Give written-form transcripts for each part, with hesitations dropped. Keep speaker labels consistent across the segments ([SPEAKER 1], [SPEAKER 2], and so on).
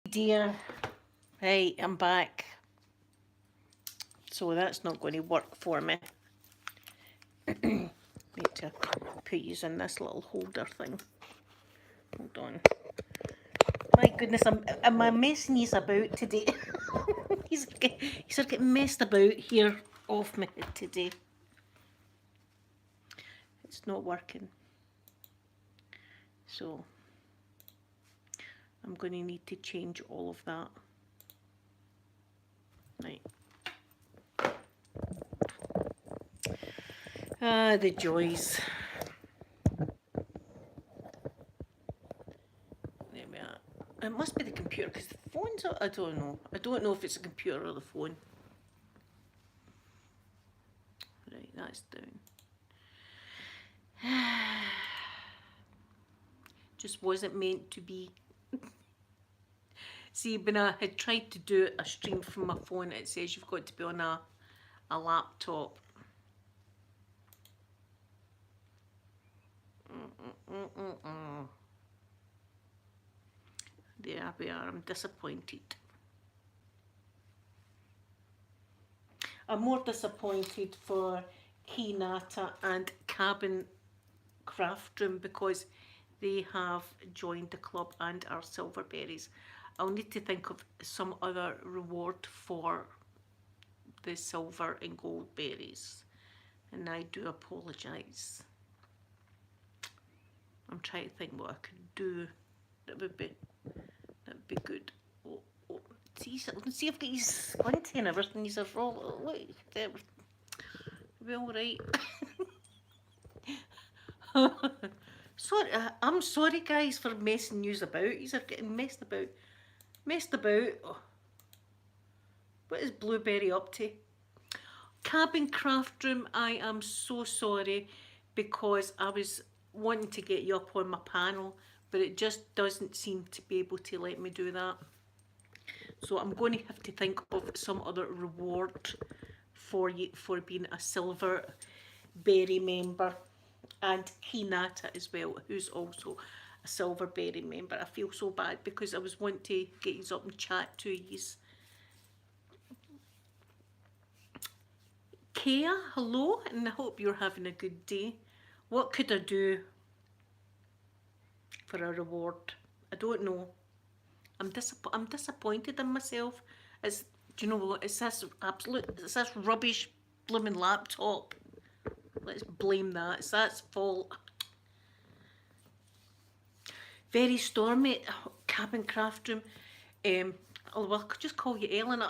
[SPEAKER 1] Dear, hey, I'm back. So that's not going to work for me. Need to put you in this little holder thing. Hold on. My goodness, am I messing you about today? he's getting messed about here off me today. It's not working. So I'm going to need to change all of that. Right. Ah, the joys. There we are. It must be the computer because the phone's. I don't know. I don't know if it's the computer or the phone. Right, that's down. Just wasn't meant to be. See, when I had tried to do a stream from my phone, it says you've got to be on a laptop. There we are. I'm disappointed. I'm more disappointed for Hinata and Cabin Craft Room because they have joined the club and are silverberries. I'll need to think of some other reward for the silver and gold berries, and I do apologise. I'm trying to think what I could do that would be good. Oh. See if he's squinty and everything. He's a roll. Look, there. Be all right. Sorry, I'm sorry, guys, for messing yous about. Yous are getting messed about. Oh. What is Blueberry up to? Cabin Craft Room, I am so sorry because I was wanting to get you up on my panel, but it just doesn't seem to be able to let me do that. So I'm going to have to think of some other reward for you for being a silver berry member, and Hinata as well, who's also a silver berry member. I feel so bad because I was wanting to get you up and chat to you. Kea, hello, and I hope you're having a good day. What could I do for a reward? I don't know. I'm disappointed in myself. Do you know what? It's this rubbish blooming laptop. Let's blame that. It's that's fault. Very stormy cabin craft room. Well, I could just call you Eleanor.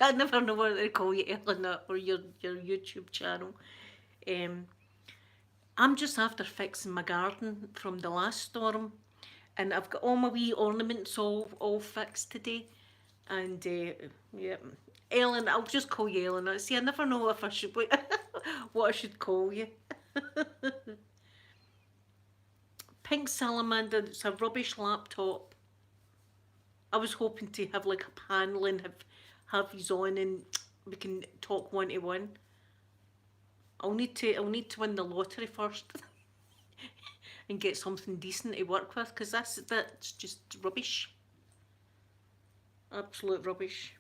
[SPEAKER 1] I never know whether to call you Eleanor or your YouTube channel. I'm just after fixing my garden from the last storm, and I've got all my wee ornaments all fixed today. And yeah, Ellen, I'll just call you Eleanor. See, I never know if I should what I should call you. Pink salamander. It's a rubbish laptop. I was hoping to have like a panel and have these on and we can talk one to one. I'll need to win the lottery first and get something decent to work with because that's just rubbish. Absolute rubbish.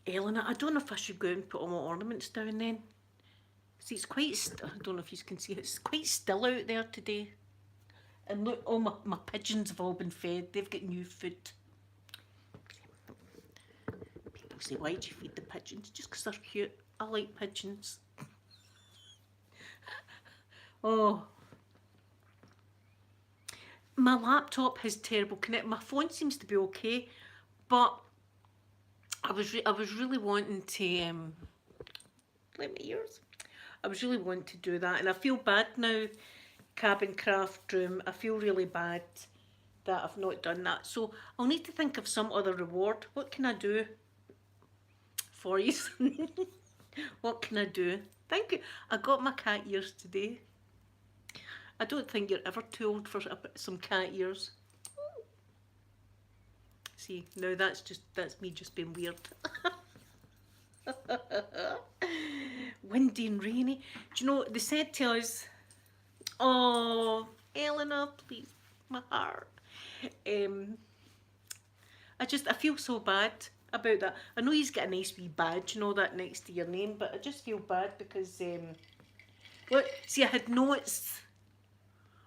[SPEAKER 1] Eleanor, I don't know if I should go and put all my ornaments down then. See, it's quite, I don't know if you can see it, it's quite still out there today. And look, all my pigeons have all been fed. They've got new food. People say, why'd you feed the pigeons? Just because they're cute. I like pigeons. Oh. My laptop has terrible connect. My phone seems to be okay, but I was really wanting to let me ears. I was really wanting to do that, and I feel bad now. Cabin craft room. I feel really bad that I've not done that. So I'll need to think of some other reward. What can I do for you? What can I do? Thank you. I got my cat ears today. I don't think you're ever too old for some cat ears. See, now that's me just being weird. Windy and rainy. Do you know, they said to us, oh, Eleanor, please, my heart. I feel so bad about that. I know you've got a nice wee badge and all that next to your name, but I just feel bad because, look, see, I had notes.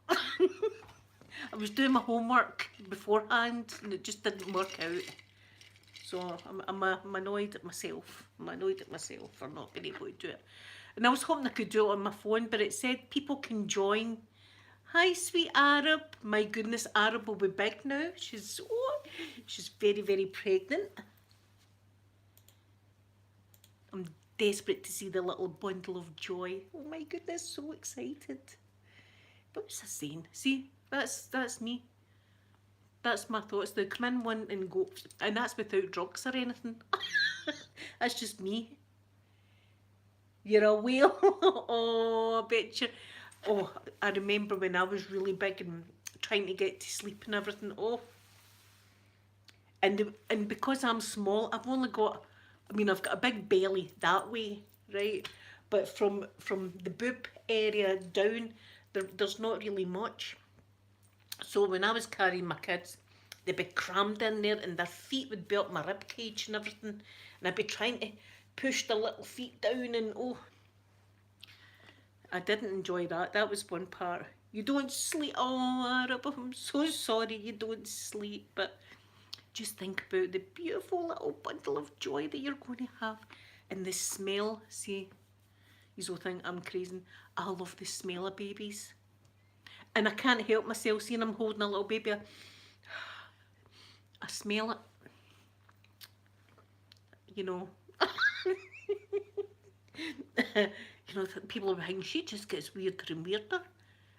[SPEAKER 1] I was doing my homework beforehand and it just didn't work out. So I'm annoyed at myself. I'm annoyed at myself for not being able to do it. And I was hoping I could do it on my phone, but it said people can join. Hi, sweet Arab. My goodness, Arab will be big now. She's very, very pregnant. I'm desperate to see the little bundle of joy. Oh my goodness, so excited. What was I saying? See, that's me. That's my thoughts. They come in one and go, and that's without drugs or anything. That's just me. You're a whale. Oh, I bet you. Oh, I remember when I was really big and trying to get to sleep and everything. Oh, and because I'm small, I've only got. I mean, I've got a big belly that way, right? But from the boob area down, there's not really much. So when I was carrying my kids, they'd be crammed in there and their feet would be up my rib cage and everything. And I'd be trying to push the little feet down and oh, I didn't enjoy that. That was one part. You don't sleep. Oh, Arab, I'm so sorry you don't sleep. But just think about the beautiful little bundle of joy that you're going to have. And the smell, see, you will think I'm crazy. I love the smell of babies. And I can't help myself seeing I'm holding a little baby. I smell it. You know. You know, people are saying she just gets weirder and weirder.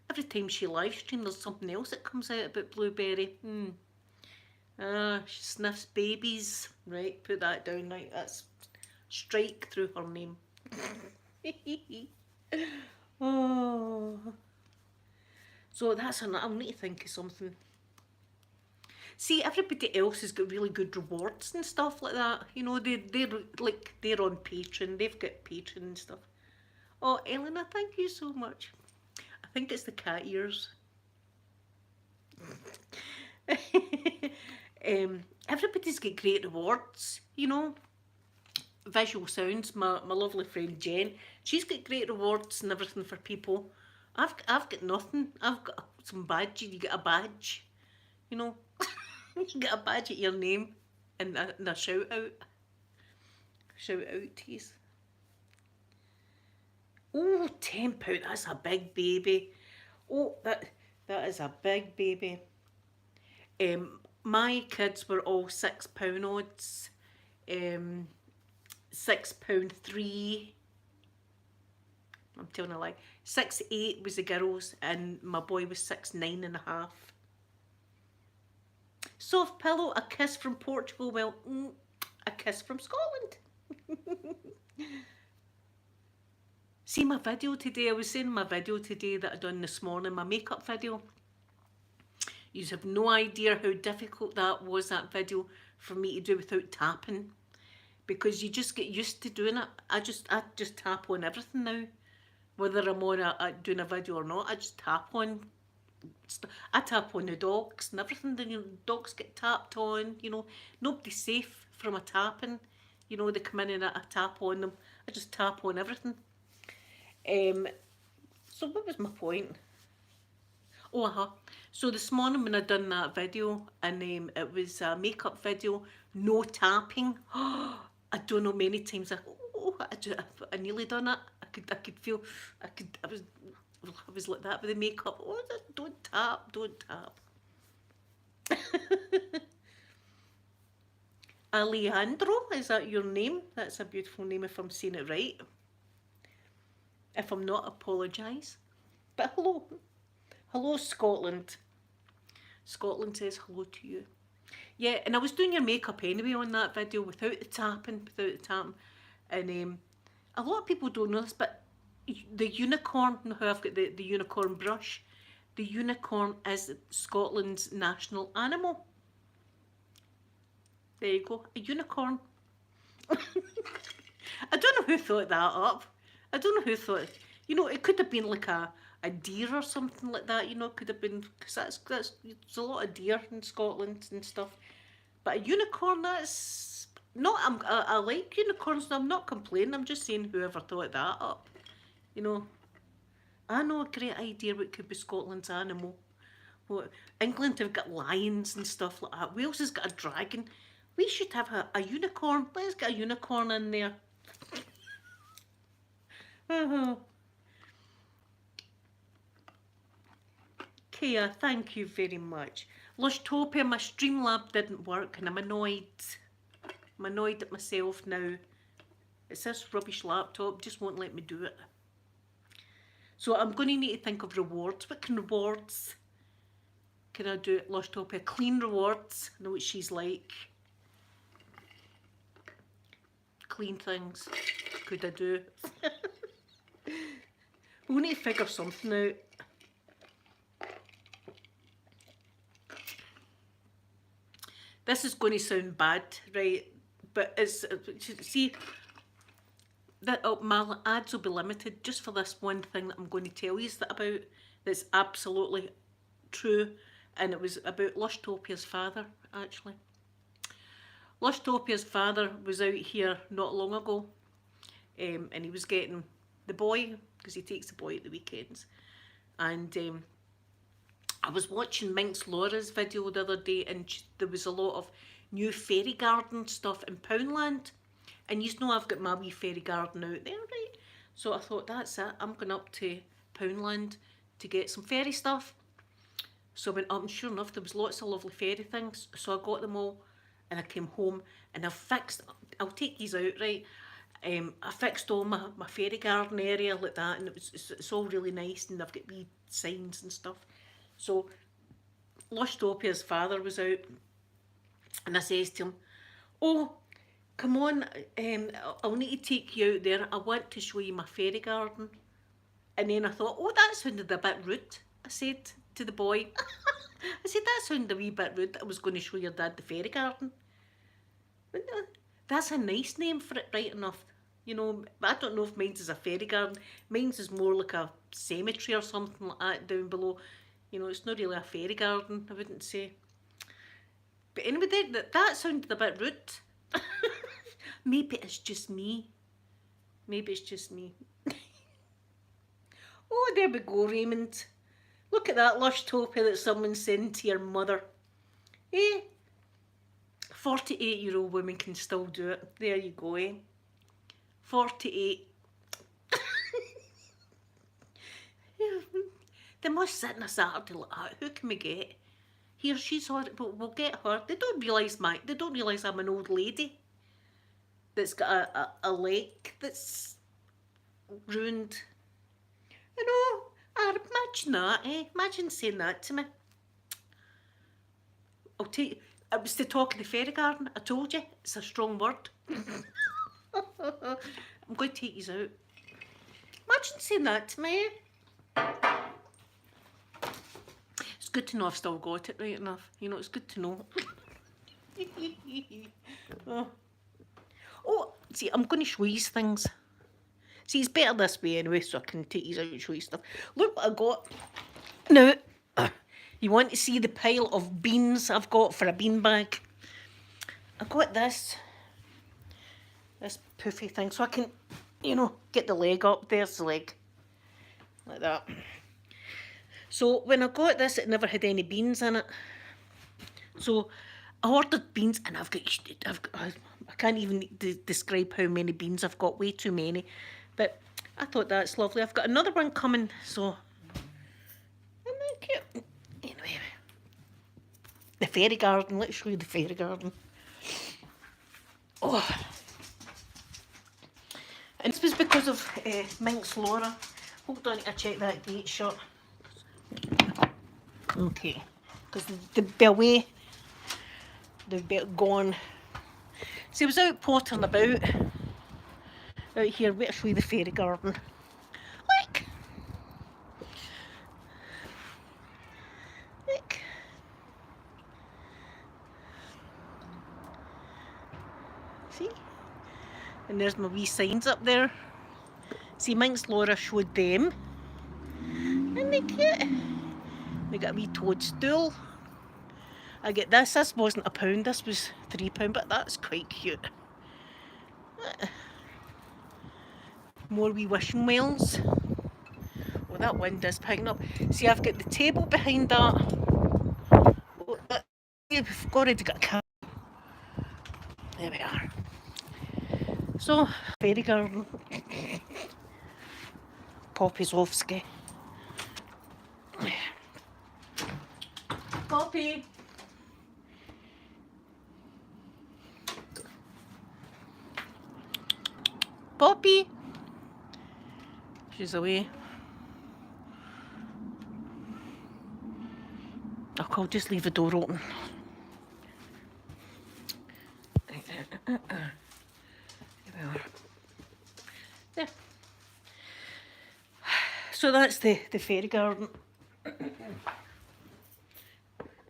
[SPEAKER 1] Every time she live streams, there's something else that comes out about Blueberry. She sniffs babies. Right, put that down. Right, that's strike through her name. Oh. So that's I'll need to think of something. See, everybody else has got really good rewards and stuff like that. You know, they're on Patreon. They've got Patreon and stuff. Oh, Elena, thank you so much. I think it's the cat ears. Everybody's got great rewards, you know. Visual Sounds, my lovely friend Jen, she's got great rewards and everything for people. I've got nothing. I've got some badges. You get a badge, you know. You get a badge at your name and a shout out. Shout out to you. Oh, £10, that's a big baby. Oh, that is a big baby. My kids were all £6 odds. £6.3. I'm telling a lie. 6.8 was the girls, and my boy was 6.9.5. Soft pillow, a kiss from Portugal. Well, a kiss from Scotland. See my video today. I was saying my video today that I done this morning, my makeup video. You have no idea how difficult that was, that video, for me to do without tapping. Because you just get used to doing it. I just tap on everything now. Whether I'm on doing a video or not, I just tap on. I tap on the dogs and everything. The dogs get tapped on. You know, nobody's safe from a tapping. You know, they come in and I tap on them. I just tap on everything. So what was my point? Oh, so this morning when I done that video, and it was a makeup video, no tapping. I don't know, many times I nearly done it. I could feel, I was like that with the makeup. Oh, don't tap. Alejandro, is that your name? That's a beautiful name if I'm saying it right. If I'm not, apologise. But hello. Hello, Scotland. Scotland says hello to you. Yeah, and I was doing your makeup anyway on that video without the tapping. And a lot of people don't know this, but the unicorn, how I've got the unicorn brush, the unicorn is Scotland's national animal. There you go, a unicorn. I don't know who thought that up. I don't know who thought, you know, it could have been like a deer or something like that, you know, it could have been, because there's a lot of deer in Scotland and stuff. But a unicorn, that's not. I like unicorns. I'm not complaining. I'm just saying whoever thought that up. You know, I know a great idea what could be Scotland's animal. What England have got lions and stuff like that. Wales has got a dragon. We should have a unicorn. Let's get a unicorn in there. Kea, thank you very much. Lushtopia, my Streamlab didn't work and I'm annoyed. I'm annoyed at myself now. It's this rubbish laptop, just won't let me do it. So I'm going to need to think of rewards. What can rewards can I do at Lushtopia? Clean rewards. I know what she's like. Clean things. Could I do? We'll need to figure something out. This is going to sound bad, right? But it's, see, that my ads will be limited just for this one thing that I'm going to tell you about. That's absolutely true, and it was about Lushtopia's father, actually. Lushtopia's father was out here not long ago, and he was getting the boy, because he takes the boy at the weekends, and I was watching Minx Laura's video the other day, and there was a lot of new fairy garden stuff in Poundland, and you know I've got my wee fairy garden out there, right? So I thought, that's it, I'm going up to Poundland to get some fairy stuff. So I went up, and sure enough there was lots of lovely fairy things, so I got them all, and I came home, and I fixed, I'll take these out, right? I fixed all my fairy garden area like that, and it's all really nice, and I've got wee signs and stuff. So Lushtopia's father was out, and I says to him, oh, come on, I'll need to take you out there. I want to show you my fairy garden. And then I thought, oh, that sounded a bit rude, I said to the boy. I said, that sounded a wee bit rude. I was going to show your dad the fairy garden. But that's a nice name for it, right enough. You know, I don't know if mine's is a fairy garden. Mine's is more like a cemetery or something like that down below. You know, it's not really a fairy garden, I wouldn't say. But anyway, that sounded a bit rude. Maybe it's just me. Maybe it's just me. Oh, there we go, Raymond. Look at that Lushtopia that someone sent to your mother. Eh? 48-year-old women can still do it. There you go, eh? 48. They must sit in a Saturday like that. Who can we get? Here, she's hot, but we'll get her. They don't realise I'm an old lady that's got a leg that's ruined. You know, imagine that, eh? Imagine saying that to me. I'll take. It was to talk in the fairy garden. I told you, it's a strong word. I'm going to take these out. Imagine saying that to me. It's good to know I've still got it right enough. You know, it's good to know. Oh, see, I'm going to show you things. See, it's better this way anyway, so I can take these out and show you stuff. Look what I got. Now, you want to see the pile of beans I've got for a bean bag? I got this poofy thing, so I can, you know, get the leg up. There's the leg. Like that. So when I got this, it never had any beans in it. So I ordered beans, and I've got I can't even describe how many beans I've got. Way too many. But I thought that's lovely. I've got another one coming, so isn't that cute? Anyway, the fairy garden. Let's show you the fairy garden. Oh, and this was because of Minx Laura. Hold on, I check that date shot. Okay, because they'd be away. They'd be gone. So I was out pottering about. Out here, wait, I'll show you the fairy garden. Look! Look! See? And there's my wee signs up there. See, Minx Laura showed them. And they're cute. They got a wee toadstool. I get this. This wasn't £1. This was £3, but that's quite cute. More wee wishing wells. Oh, that wind is picking up. See, I've got the table behind that. Oh, we've already got a cat. There we are. So, fairy garden. Poppy's off ski. Poppy. Poppy. She's away. I'll just leave the door open. There. So that's the fairy garden.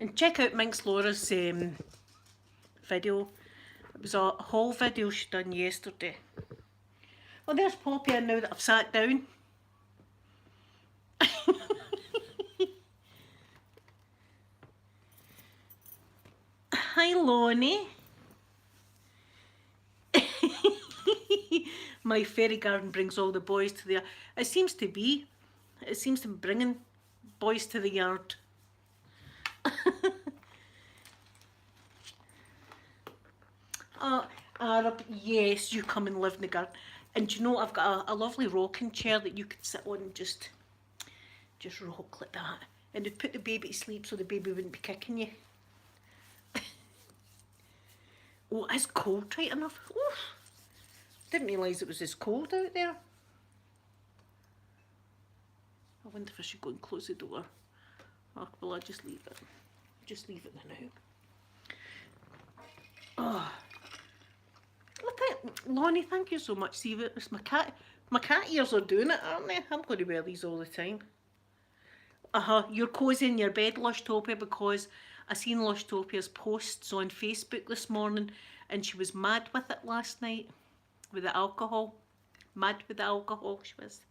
[SPEAKER 1] And check out Minx Laura's video. It was a haul video she done yesterday. Well, there's Poppy in now that I've sat down. Hi, Lonnie. My fairy garden brings all the boys to the... It seems to be bringing boys to the yard. Arab, yes, you come and live in the garden. And you know, I've got a lovely rocking chair that you could sit on and just rock like that. And it'd put the baby to sleep so the baby wouldn't be kicking you. Oh, it's cold right enough. Oof. Didn't realise it was as cold out there. I wonder if I should go and close the door. Or will I just leave it? Just leave it now. Oh. Well, Lonnie, thank you so much. See, it's my cat ears are doing it, aren't they? I'm going to wear these all the time. You're cosy in your bed, Lushtopia, because I seen Lushtopia's posts on Facebook this morning and she was mad with it last night. With the alcohol. Mad with the alcohol, she was.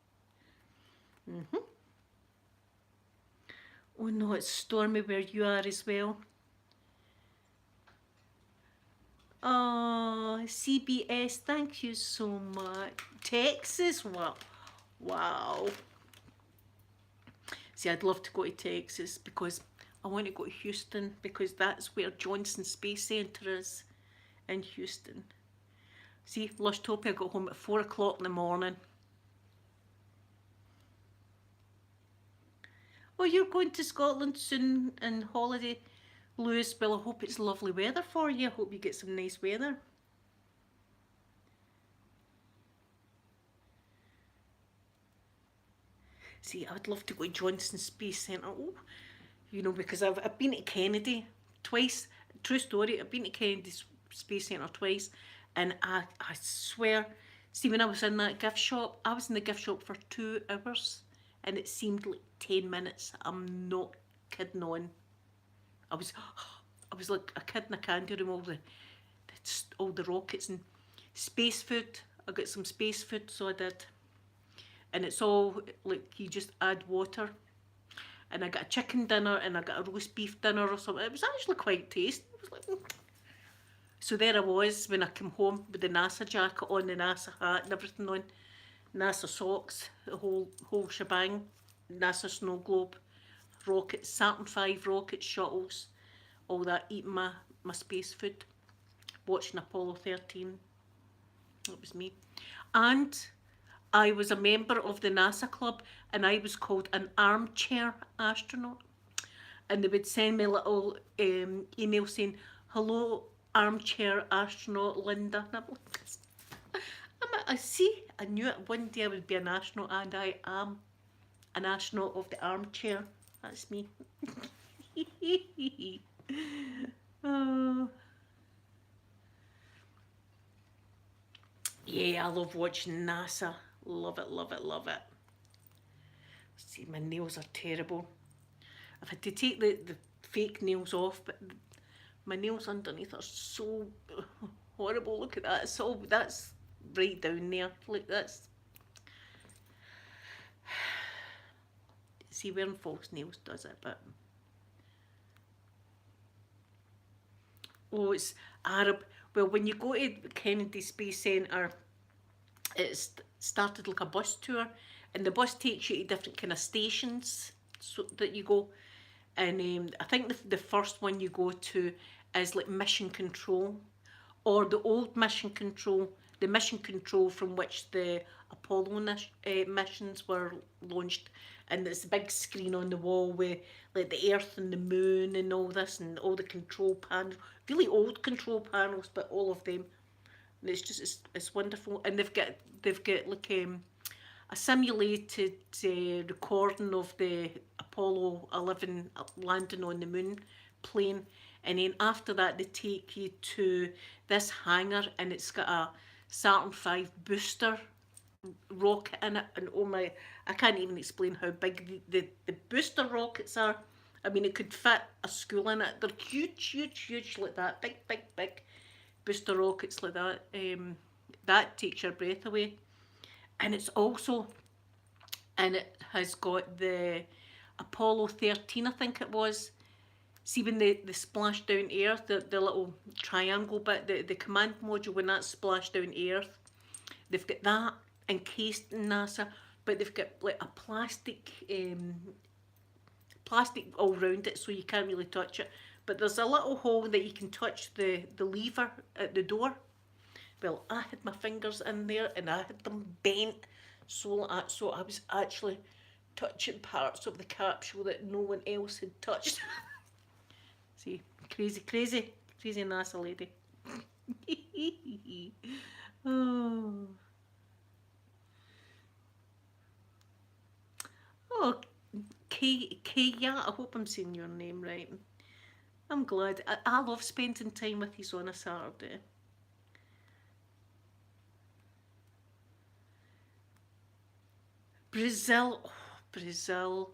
[SPEAKER 1] Oh no, it's stormy where you are as well. Oh, CBS, thank you so much. Texas, wow. See, I'd love to go to Texas because I want to go to Houston because that's where Johnson Space Centre is in Houston. See, Lushtopia got home at 4 o'clock in the morning. Oh, you're going to Scotland soon on holiday, Lewis? Well, I hope it's lovely weather for you. I hope you get some nice weather. See, I would love to go to Johnson Space Centre. Oh, you know, because I've been to Kennedy twice. True story, I've been to Kennedy Space Centre twice. And I swear, see, when I was in that gift shop, I was in the gift shop for 2 hours. And it seemed like 10 minutes. I'm not kidding on. I was like a kid in a candy room, all the rockets and space food. I got some space food, so I did. And it's all like you just add water. And I got a chicken dinner and I got a roast beef dinner or something. It was actually quite tasty. It was like, so there I was when I came home with the NASA jacket on, the NASA hat and everything on. NASA socks, the whole shebang, NASA snow globe, rockets, Saturn V rocket shuttles, all that, eating my space food, watching Apollo 13. That was me. And I was a member of the NASA club and I was called an armchair astronaut. And they would send me a little email saying, hello, armchair astronaut Linda. And I'm like, I knew it one day I would be an astronaut, and I am an astronaut of the armchair. That's me. Oh. Yeah, I love watching NASA. Love it, love it, love it. See, my nails are terrible. I've had to take the fake nails off, but my nails underneath are so horrible. Look at that. That's right down there. Look, that's... See, wearing false nails does it, but... Oh, it's Arab. Well, when you go to Kennedy Space Centre, it's started like a bus tour, and the bus takes you to different kind of stations so that you go. And I think the first one you go to is like Mission Control, or the old Mission Control, the Mission Control from which the Apollo missions were launched. And there's a big screen on the wall with like the Earth and the Moon and all this, and all the control panels, really old control panels, but all of them. And it's just it's wonderful. And they've got like a simulated recording of the Apollo 11 landing on the moon plane, and then after that they take you to this hangar, and it's got a Saturn V booster rocket in it, and oh my, I can't even explain how big the booster rockets are. I mean, it could fit a school in it. They're huge, huge, huge like that. Big, big, big booster rockets like that. That takes your breath away. And it's also, and it has got the Apollo 13, I think it was. See when they splash down to Earth, the little triangle bit, the command module, when that's splashed down to Earth, they've got that encased in NASA, but they've got like a plastic all round it, so you can't really touch it. But there's a little hole that you can touch the lever at the door. Well, I had my fingers in there and I had them bent so I was actually touching parts of the capsule that no one else had touched. See, crazy, crazy, crazy NASA lady. Oh. Oh, Kaya, I hope I'm saying your name right. I'm glad. I love spending time with you on a Saturday. Brazil, oh, Brazil.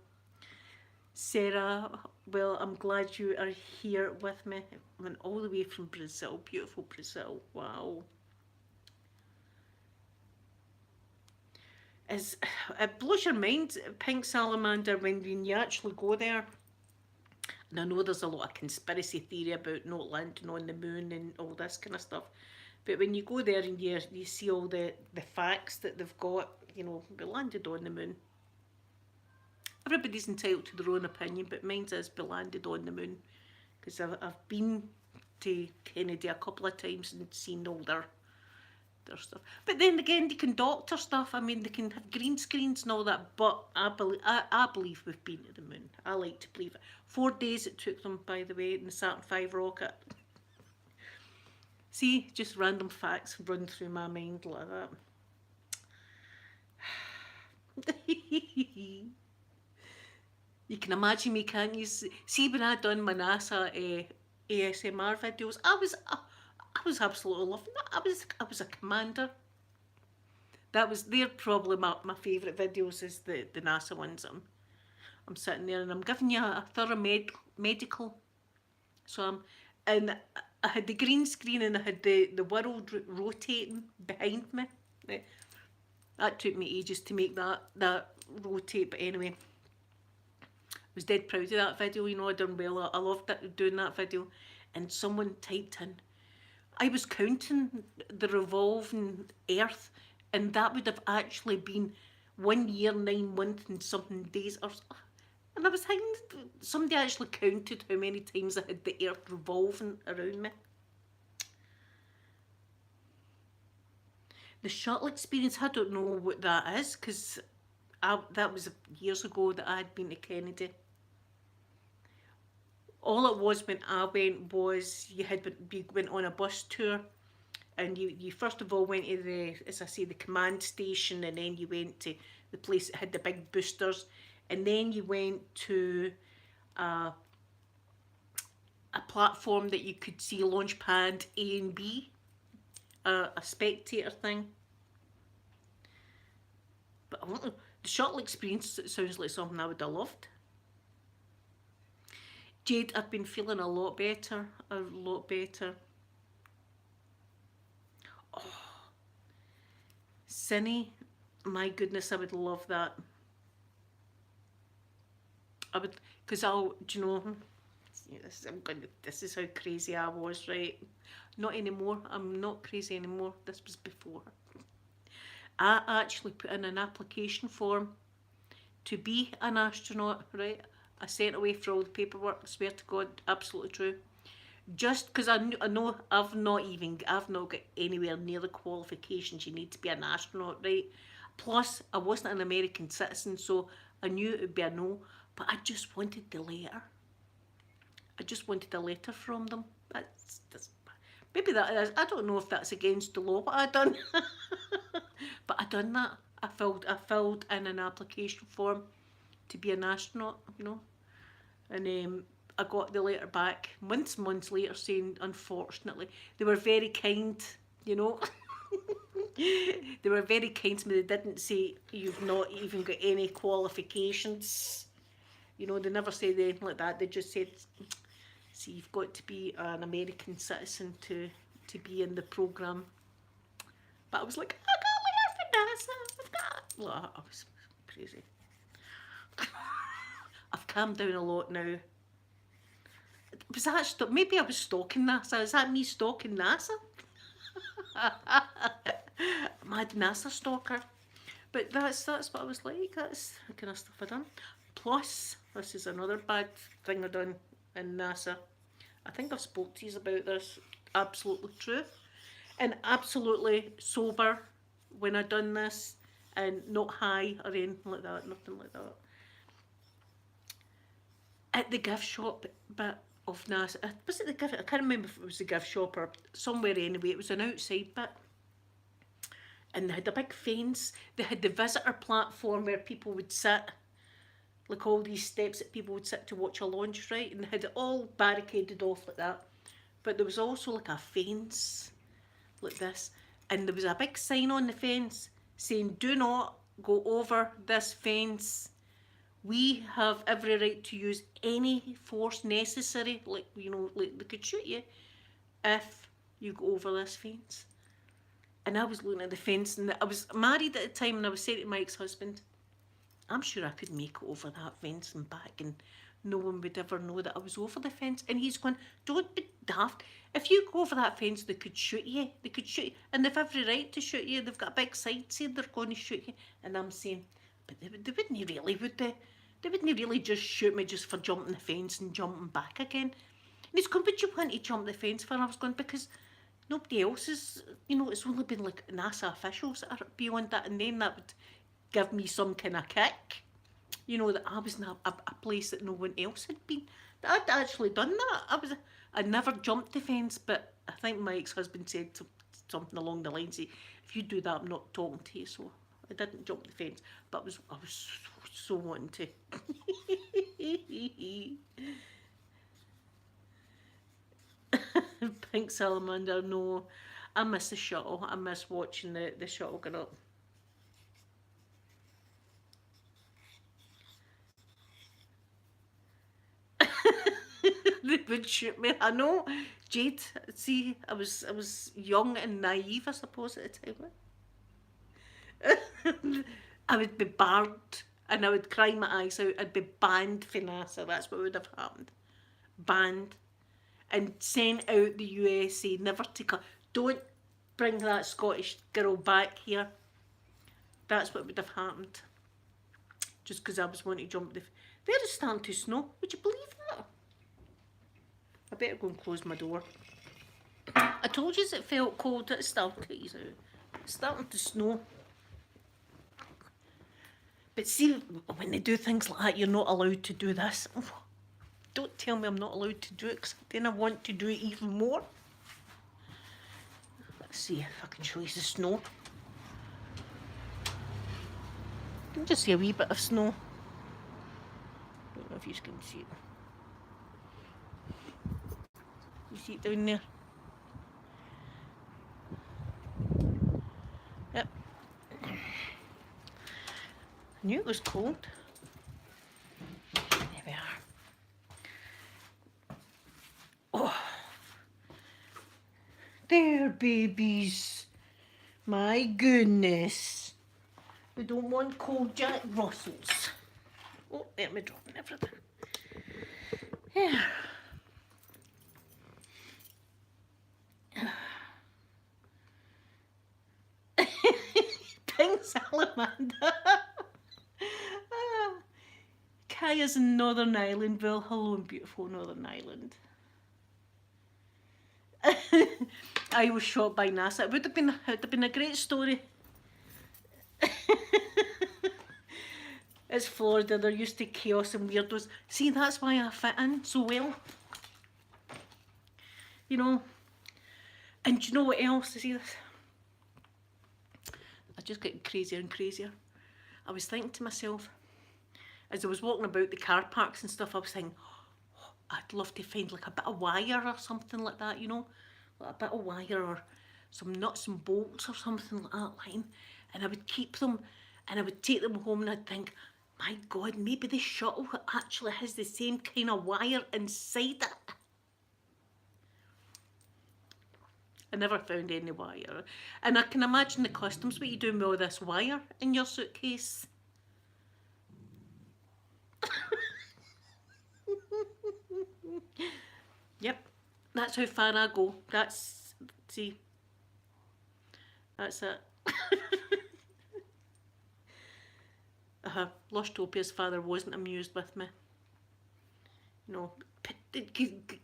[SPEAKER 1] Sarah, well, I'm glad you are here with me. I went all the way from Brazil, beautiful Brazil, wow. It blows your mind, Pink Salamander, when you actually go there. And I know there's a lot of conspiracy theory about not landing on the moon and all this kind of stuff. But when you go there and you see all the facts that they've got, we landed on the moon. Everybody's entitled to their own opinion, but mine is we landed on the moon. Because I've been to Kennedy a couple of times and seen all their stuff. But then again, they can doctor stuff. I mean, they can have green screens and all that. But I believe we've been to the moon. I like to believe it. 4 days it took them, by the way, in the Saturn V rocket. See, just random facts run through my mind like that. You can imagine me, can't you? See, when I done my NASA ASMR videos, I was absolutely loving it. I was a commander. They're probably my favourite videos is the NASA ones. I'm sitting there and I'm giving you a thorough medical. So and I had the green screen and I had the world rotating behind me. That took me ages to make that rotate, but anyway. I was dead proud of that video, I done well. I loved doing that video. And someone typed in, I was counting the revolving Earth, and that would have actually been 1 year, 9 months, and something days. And I was thinking, somebody actually counted how many times I had the Earth revolving around me. The shuttle experience, I don't know what that is, because that was years ago that I had been to Kennedy. All it was when I went was you went on a bus tour, and you first of all went to the command station, and then you went to the place that had the big boosters, and then you went to a platform that you could see launch pad A and B, a spectator thing. But the shuttle experience sounds like something I would have loved. Jade, I've been feeling a lot better. Oh, Cinny, my goodness, I would love that. I would, because This is how crazy I was, right? Not anymore. I'm not crazy anymore. This was before. I actually put in an application form to be an astronaut, right? I sent away for all the paperwork, I swear to God, absolutely true. Just because I know I've not got anywhere near the qualifications you need to be an astronaut, right? Plus, I wasn't an American citizen, so I knew it would be a no, but I just wanted the letter. I just wanted a letter from them. That's maybe that is, I don't know if that's against the law, but I done. But I done that. I filled in an application form to be an astronaut, and I got the letter back months later saying, unfortunately, they were very kind, you know. They were very kind to me. They didn't say you've not even got any qualifications. They never said anything like that. They just said, see, you've got to be an American citizen to be in the program. But I was like, I got letter from NASA. Well, I was crazy. I've calmed down a lot now. Was that maybe I was stalking NASA? Is that me stalking NASA? Mad NASA stalker. But that's what I was like. That's the kind of stuff I done. Plus, this is another bad thing I done in NASA. I think I've spoke to you about this. Absolutely true. And absolutely sober when I done this, and not high or anything like that. Nothing like that. At the gift shop bit of NASA, was it the gift? I can't remember if it was the gift shop or somewhere anyway. It was an outside bit. And they had a big fence. They had the visitor platform where people would sit, like all these steps that people would sit to watch a launch, right? And they had it all barricaded off like that. But there was also like a fence, like this. And there was a big sign on the fence saying, do not go over this fence. We have every right to use any force necessary, like they could shoot you if you go over this fence. And I was looking at the fence, and I was married at the time, and I was saying to my ex-husband, I'm sure I could make it over that fence and back, and no one would ever know that I was over the fence. And he's going, don't be daft. If you go over that fence, they could shoot you. They could shoot you. And they've every right to shoot you. They've got a big sign saying they're going to shoot you. And I'm saying, but they wouldn't really, would they? They wouldn't really just shoot me just for jumping the fence and jumping back again. And he's going, but you want to jump the fence for? And I was going, because nobody else is, it's only been like NASA officials that are beyond that, and then that would give me some kind of kick, that I was in a place that no one else had been. But I'd actually done that. I never jumped the fence, but I think my ex-husband said something along the lines of, if you do that, I'm not talking to you. So I didn't jump the fence, but I was so wanting to. Pink salamander, no. I miss the shuttle. I miss watching the shuttle get up. They would shoot me. I know, Jade. See, I was young and naive, I suppose, at the time. I would be barred, and I would cry my eyes out. I'd be banned from NASA. That's what would have happened. Banned. And sent out the USA, never to come. Don't bring that Scottish girl back here. That's what would have happened. Just because I was wanting to jump the... There is starting to snow. Would you believe that? I better go and close my door. I told you it felt cold. It's starting to ease out. It's starting to snow. But see, when they do things like that, you're not allowed to do this. Don't tell me I'm not allowed to do it, because then I want to do it even more. Let's see if I can show you the snow. You can just see a wee bit of snow. Don't know if you can see it. You see it down there? Yep. I knew it was cold. There we are. Oh, there, babies. My goodness. We don't want cold Jack Russells. Oh, let me drop everything. Yeah. salamander. Kaya's in Northern Ireland. Well, hello in beautiful Northern Ireland. I was shot by NASA. It would have been a great story. It's Florida. They're used to chaos and weirdos. See, that's why I fit in so well. You know. And do you know what else? See this? I just get crazier and crazier. I was thinking to myself, as I was walking about the car parks and stuff, I was thinking, oh, I'd love to find like a bit of wire or something like that, you know, like a bit of wire or some nuts and bolts or something like that, line, and I would keep them and I would take them home and I'd think, my God, maybe the shuttle actually has the same kind of wire inside it. I never found any wire. And I can imagine the customs, what you doing with all this wire in your suitcase? Yep, that's how far I go. That's, see, that's it. Lostopia's father wasn't amused with me. No,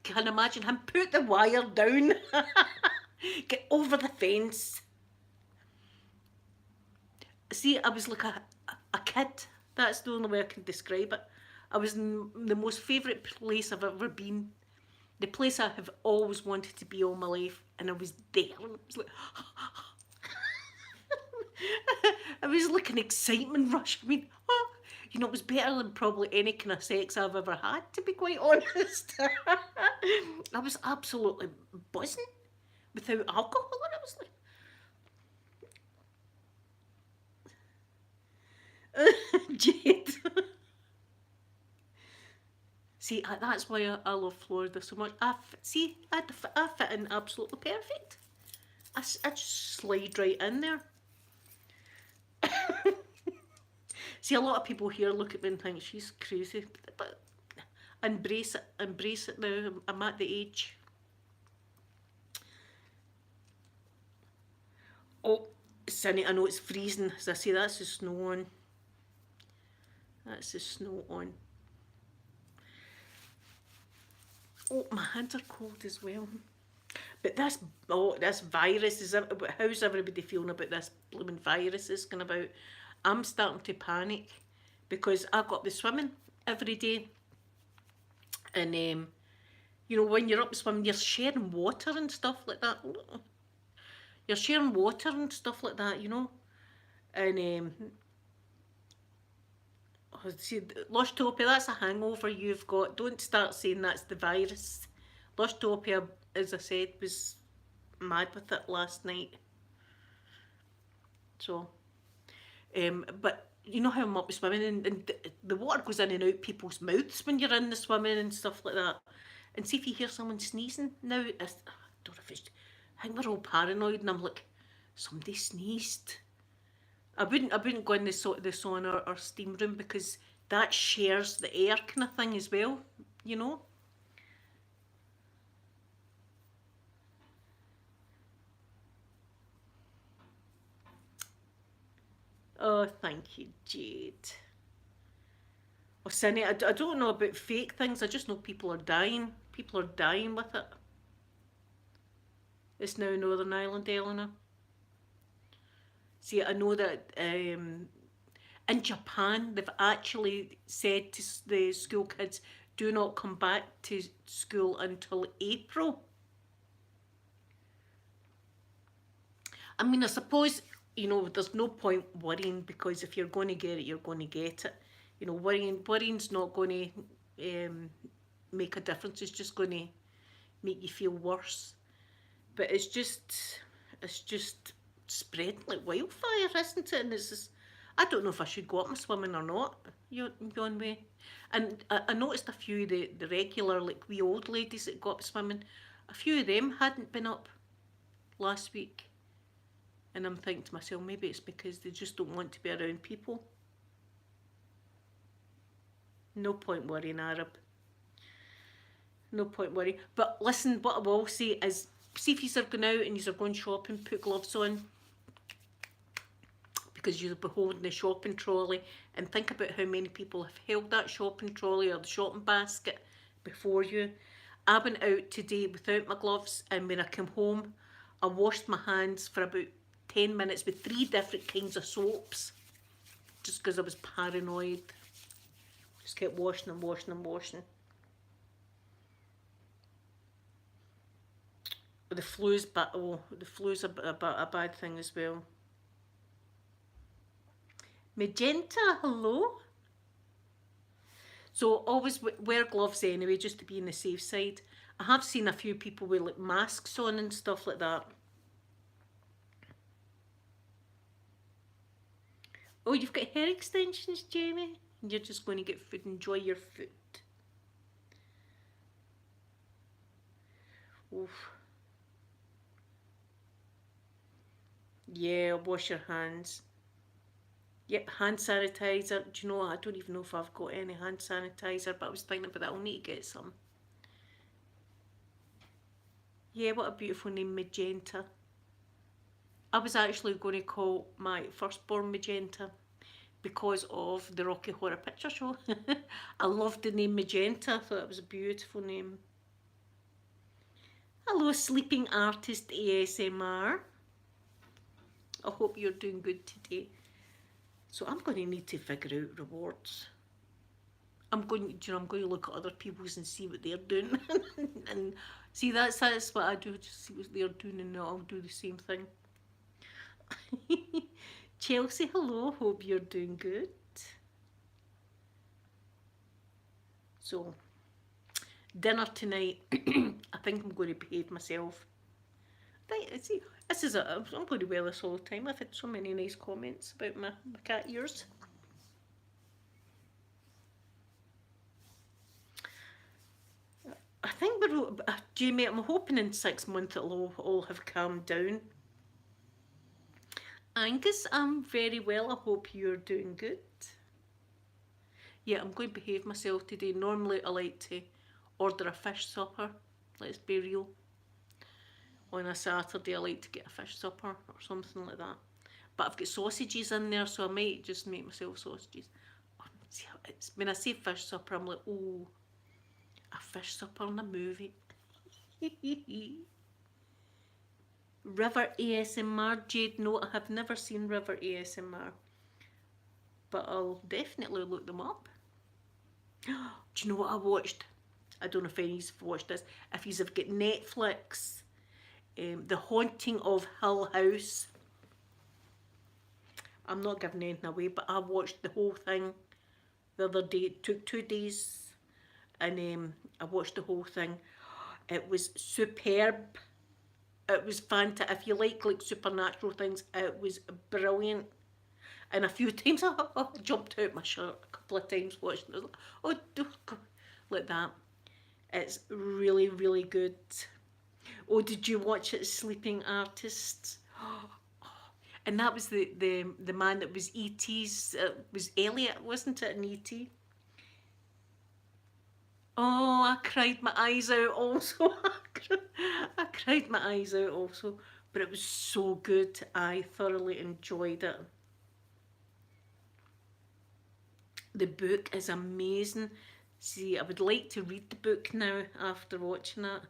[SPEAKER 1] can imagine him put the wire down. Get over the fence. See, I was like a kid. That's the only way I can describe it. I was in the most favourite place I've ever been. The place I have always wanted to be all my life. And I was there. And I was like... I was like an excitement rush. I mean, oh, you know, it was better than probably any kind of sex I've ever had, to be quite honest. I was absolutely buzzing without alcohol, and I was like, Jade. See, that's why I love Florida so much. I fit in absolutely perfect. I just slide right in there. See, a lot of people here look at me and think she's crazy, but embrace it now. I'm at the age. Oh, Cindy, I know it's freezing. As I say, that's the snow on. That's the snow on. Oh, my hands are cold as well. But this virus is. How's everybody feeling about this blooming virus is going about? I'm starting to panic because I got the swimming every day, and you know, when you're up swimming, you're sharing water and stuff like that. You're sharing water and stuff like that, you know, and see, Lostopia, that's a hangover you've got. Don't start saying that's the virus. Lostopia, as I said, was mad with it last night. So, but you know how I'm up swimming, and the water goes in and out people's mouths when you're in the swimming and stuff like that. And see if you hear someone sneezing now. I don't know if it's. I think we're all paranoid, and I'm like, somebody sneezed. I wouldn't go in the sauna or steam room because that shares the air kind of thing as well, you know. Oh, thank you, Jade. Oh, Cindy, I don't know about fake things. I just know people are dying. People are dying with it. It's now Northern Ireland, Eleanor. See, I know that in Japan, they've actually said to the school kids, do not come back to school until April. I mean, I suppose, you know, there's no point worrying because if you're going to get it, you're going to get it. You know, worrying's not going to make a difference. It's just going to make you feel worse. But it's just spreading like wildfire, isn't it? And it's just, I don't know if I should go up my swimming or not, yon way. And I noticed a few of the regular, like wee old ladies that go up swimming, a few of them hadn't been up last week. And I'm thinking to myself, maybe it's because they just don't want to be around people. No point worrying, Arab. No point worrying. But listen, what I will say is, see if you're going out and you're going shopping, put gloves on. because you'll be holding the shopping trolley, and think about how many people have held that shopping trolley or the shopping basket before you. I went out today without my gloves, and when I came home, I washed my hands for about 10 minutes with 3 different kinds of soaps, just because I was paranoid. Just kept washing and washing and washing. The flu's a bad thing as well. Magenta, hello. So always wear gloves anyway, just to be on the safe side. I have seen a few people with like masks on and stuff like that. Oh, you've got hair extensions, Jamie? And you're just going to get food, enjoy your food. Oof. Yeah, wash your hands. Yep, hand sanitizer. Do you know what? I don't even know if I've got any hand sanitizer, but I was thinking about that. I'll need to get some. Yeah, what a beautiful name, Magenta. I was actually going to call my firstborn Magenta because of the Rocky Horror Picture Show. I loved the name Magenta. I thought it was a beautiful name. Hello, sleeping artist ASMR. I hope you're doing good today. So I'm going to need to figure out rewards. I'm going to look at other people's and see what they're doing, and see that's what I do. Just see what they're doing, and I'll do the same thing. Chelsea, hello. Hope you're doing good. So, dinner tonight. I think I'm going to behave myself. See, I'm going to wear this all the time. I've had so many nice comments about my cat ears. I think Jamie, I'm hoping in 6 months it'll all have calmed down. Angus, I'm very well. I hope you're doing good. Yeah, I'm going to behave myself today. Normally I like to order a fish supper. Let's be real. On a Saturday I like to get a fish supper or something like that. But I've got sausages in there, so I might just make myself sausages. When I say fish supper, I'm like, oh, a fish supper in a movie. River ASMR, Jade, no, I have never seen River ASMR. But I'll definitely look them up. Do you know what I watched? I don't know if any of you have watched this. If you have got Netflix, The Haunting of Hill House. I'm not giving anything away, but I watched the whole thing the other day. It took 2 days, and I watched the whole thing. It was superb. It was fantastic. If you like supernatural things, it was brilliant. And a few times I jumped out my shirt a couple of times watching it. Oh, like that. It's really, really good. Oh, did you watch it, Sleeping Artists? And that was the man that was E.T.'s, was Elliot, wasn't it, in E.T.? Oh, I cried my eyes out also. I cried my eyes out also. But it was so good. I thoroughly enjoyed it. The book is amazing. See, I would like to read the book now after watching it.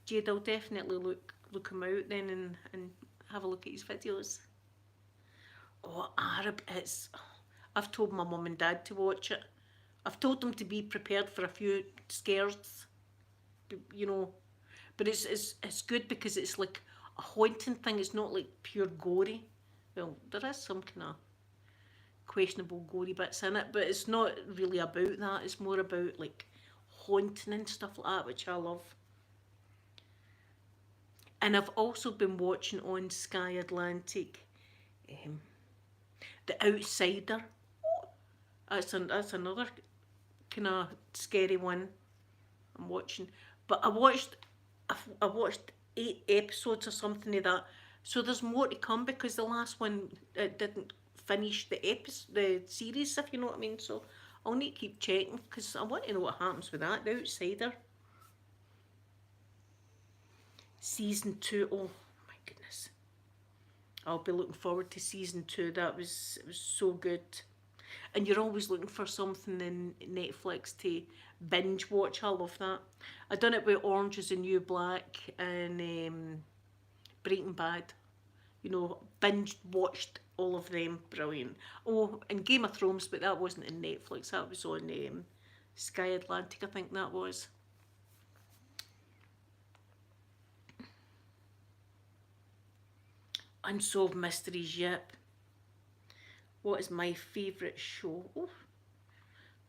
[SPEAKER 1] Jade, I'll definitely look him out then and have a look at his videos. Oh, Arab, I've told my mum and dad to watch it. I've told them to be prepared for a few scares, you know. But it's good because it's like a haunting thing. It's not like pure gory. Well, there is some kind of questionable gory bits in it, but it's not really about that. It's more about like haunting and stuff like that, which I love. And I've also been watching on Sky Atlantic, The Outsider. That's another kind of scary one I'm watching. But I watched 8 episodes or something of that. So there's more to come because the last one didn't finish the series, if you know what I mean. So I'll need to keep checking because I want to know what happens with that, The Outsider. Season 2, oh my goodness. I'll be looking forward to season 2. It was so good. And you're always looking for something in Netflix to binge watch. I love that. I done it with Orange is the New Black and Breaking Bad. You know, binge watched all of them. Brilliant. Oh, and Game of Thrones, but that wasn't in Netflix. That was on Sky Atlantic, I think that was. Unsolved Mysteries, yep. What is my favourite show? Oh,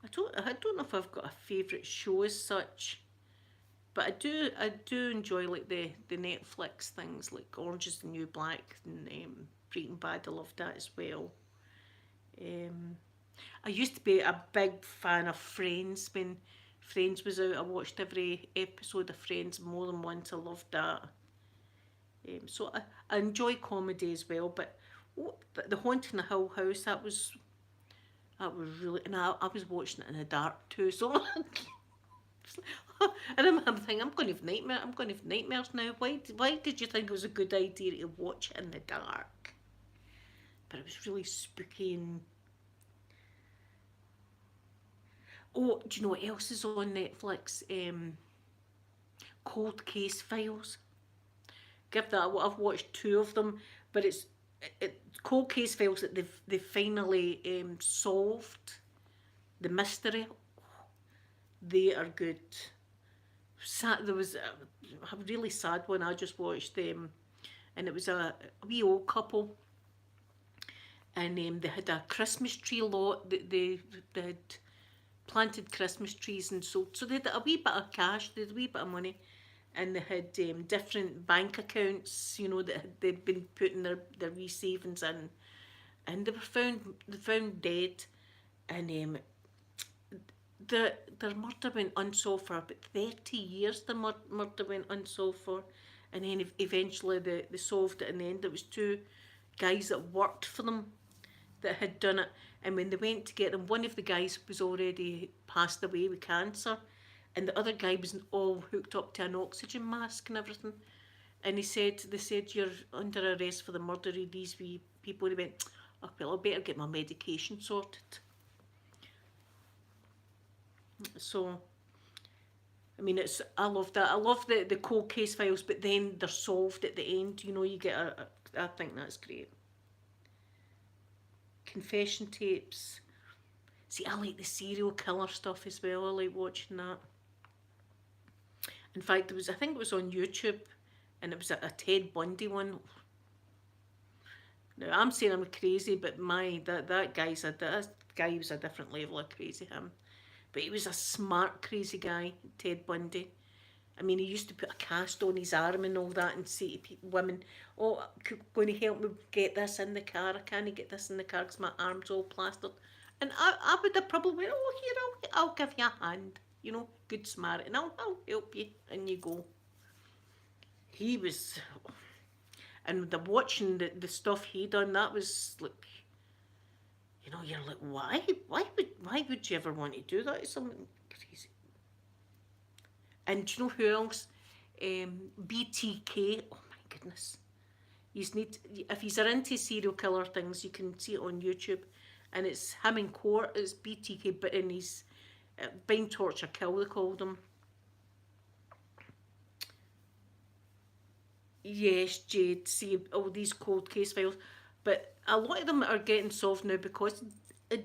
[SPEAKER 1] I don't know if I've got a favourite show as such, but I do enjoy like the Netflix things like Orange is the New Black and Breaking Bad. I love that as well. Um, I used to be a big fan of Friends when Friends was out. I watched every episode of Friends more than once. I loved that. So I enjoy comedy as well, but the Haunting of Hill House, that was really, and I was watching it in the dark too. So and I'm thinking, I'm going to have nightmares now. Why did you think it was a good idea to watch it in the dark? But it was really spooky and. Oh, do you know what else is on Netflix? Cold Case Files. Give that. I've watched two of them, but it's Cold Case Files that they've finally solved the mystery. They are good. There was a really sad one I just watched them, and it was a wee old couple, and they had a Christmas tree lot. They had planted Christmas trees and sold. So they had a wee bit of cash. They had a wee bit of money, and they had different bank accounts. You know that they'd been putting their wee savings in, and they found dead, and their murder went unsolved for about 30 years. The murder went unsolved for, and then eventually they solved it. In the end, it was two guys that worked for them that had done it. And when they went to get them, one of the guys was already passed away with cancer, and the other guy was all hooked up to an oxygen mask and everything. And they said, you're under arrest for the murder of these wee people. And he went, oh, well, I better get my medication sorted. So, I mean, I love that. I love the cold case files, but then they're solved at the end. You know, you get I think that's great. Confession tapes. See, I like the serial killer stuff as well. I like watching that. In fact, I think it was on YouTube, and it was a Ted Bundy one. Now I'm saying I'm crazy, but that guy was a different level of crazy. Him, but he was a smart crazy guy, Ted Bundy. I mean, he used to put a cast on his arm and all that, and say to women, "Oh, going to help me get this in the car? I can't get this in the car because my arm's all plastered." And I would have probably went, "Oh, here, I'll give you a hand. You know, good smart, and I'll help you." And you go. He was, and watching the stuff he done, that was like, you know, you're like, why would you ever want to do that? It's something crazy. And do you know who else? BTK. Oh my goodness. You need, if you're into serial killer things, you can see it on YouTube, and it's him in court. It's BTK, but in his bind, torture, kill. They called him. Yes, Jade. See all these cold case files, but a lot of them are getting solved now because of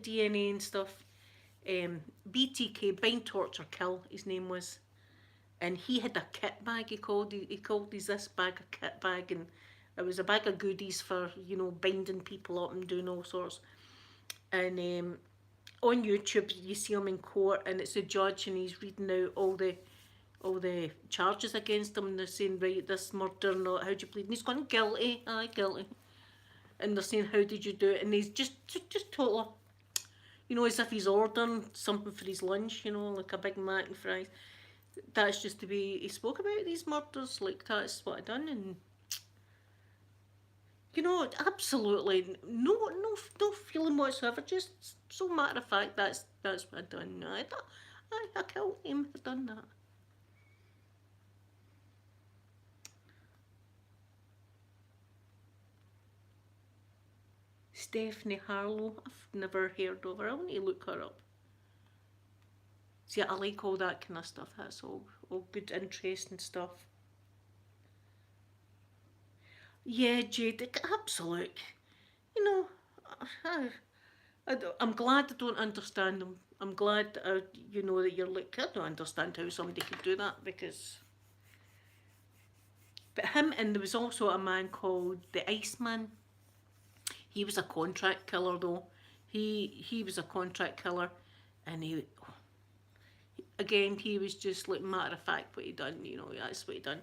[SPEAKER 1] DNA and stuff. BTK, bind, torture, kill. His name was, and he had a kit bag. He called these this bag a kit bag, and it was a bag of goodies for binding people up and doing all sorts. And on YouTube, you see him in court, and it's a judge, and he's reading out all the charges against him, and they're saying, right, this murder, not how'd you plead? And he's gone, guilty, aye, guilty. And they're saying, how did you do it? And he's just totally, as if he's ordering something for his lunch, like a Big Mac and fries. That's just the way he spoke about these murders, like that's what I done. And absolutely no feeling whatsoever, just so matter of fact, that's what I done. I killed him, I done that. Stephanie Harlow. I've never heard of her. I'll need to look her up. See, I like all that kind of stuff. That's all good, interesting stuff. Yeah, Jade, absolute. You know, I'm glad I don't understand them. I'm glad that you know that you're like, I don't understand how somebody could do that because. But him, and there was also a man called the Iceman. He was a contract killer though. He was a contract killer, and he was just like matter of fact what he done. You know, that's what he done,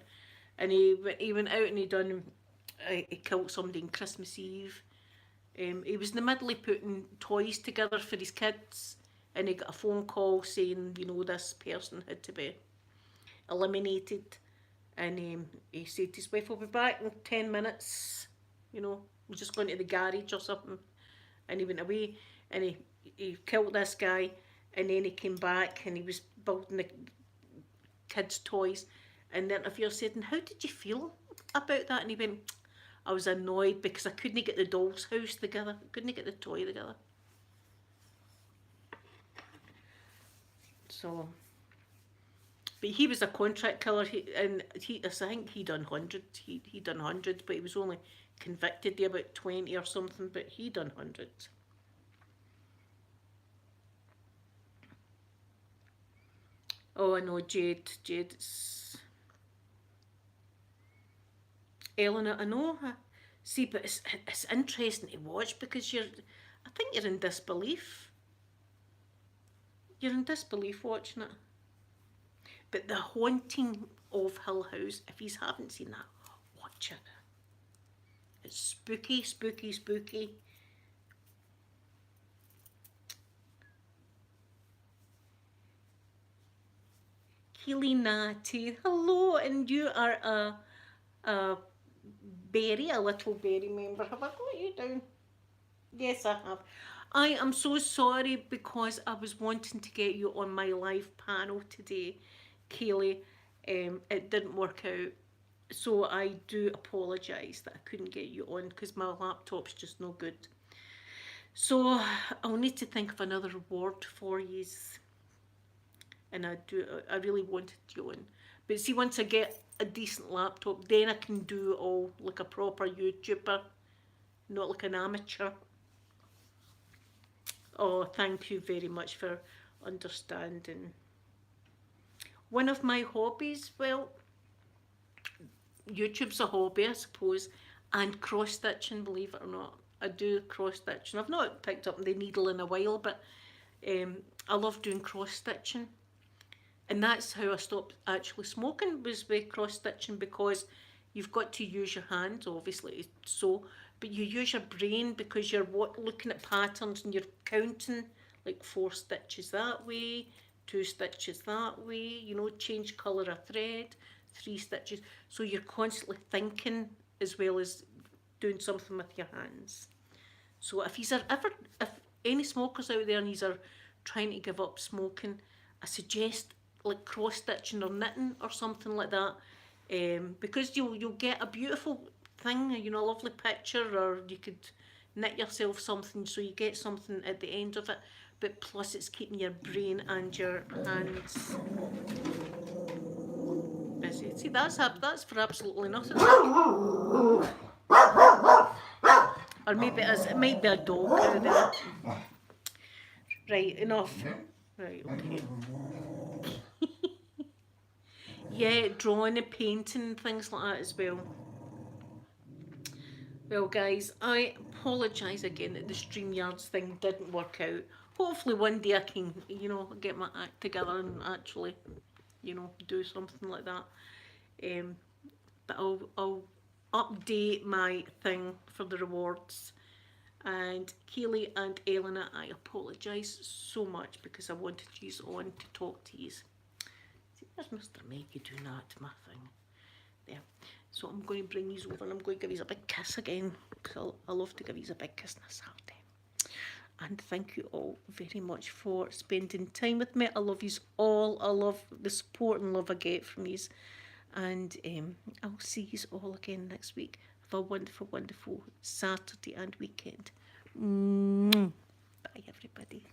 [SPEAKER 1] and he went out and he killed somebody on Christmas Eve. He was in the middle of putting toys together for his kids, and he got a phone call saying, you know, this person had to be eliminated. And he said to his wife, "I'll be back in 10 minutes. You know, we're just going to the garage or something." And he went away and he killed this guy. And then he came back and he was building the kids' toys. And the interviewer said, "And how did you feel about that?" And he went, "I was annoyed because I couldn't get the doll's house together. I couldn't get the toy together." So, but he was a contract killer, I think he done hundreds. He done hundreds, but he was only convicted of about 20 or something. But he done hundreds. Oh, I know, Jade. It's Eleanor. I know. See, but it's interesting to watch because I think you're in disbelief. You're in disbelief watching it. But The Haunting of Hill House, if you haven't seen that, watch it. It's spooky, spooky, spooky. Keely Natty, hello, and you are a berry, a little berry member. Have I got you down? Yes, I have. I am so sorry because I was wanting to get you on my live panel today, Kaylee. It didn't work out. So I do apologise that I couldn't get you on because my laptop's just no good. So I'll need to think of another reward for you. And I really wanted you on. But see, once I get a decent laptop, then I can do all like a proper YouTuber, not like an amateur. Oh, thank you very much for understanding. One of my hobbies, well, YouTube's a hobby, I suppose, and cross stitching, believe it or not. I do cross stitching. I've not picked up the needle in a while, but I love doing cross stitching. And that's how I stopped actually smoking, was with cross stitching, because you've got to use your hands, obviously, so, but you use your brain because you're looking at patterns and you're counting like 4 stitches that way, 2 stitches that way, you know, change colour of thread, 3 stitches. So you're constantly thinking as well as doing something with your hands. So if any smokers out there and you are trying to give up smoking, I suggest like cross stitching or knitting or something like that, because you'll get a beautiful thing, you know, a lovely picture, or you could knit yourself something so you get something at the end of it, but plus it's keeping your brain and your hands busy. See, that's for absolutely nothing. Or maybe it might be a dog out there. Right, enough. Right, okay. Yeah, drawing and painting and things like that as well. Well, guys, I apologise again that the StreamYards thing didn't work out. Hopefully one day I can, you know, get my act together and actually, you know, do something like that. But I'll update my thing for the rewards. And Keely and Elena, I apologise so much because I wanted you on to talk to you. See, there's Mr. Maggie doing that to my thing. There. So I'm going to bring these over and I'm going to give you a big kiss again, because I love to give you a big kiss on a Saturday. And thank you all very much for spending time with me. I love you all. I love the support and love I get from you. And I'll see you all again next week. Have a wonderful, wonderful Saturday and weekend. Bye, everybody.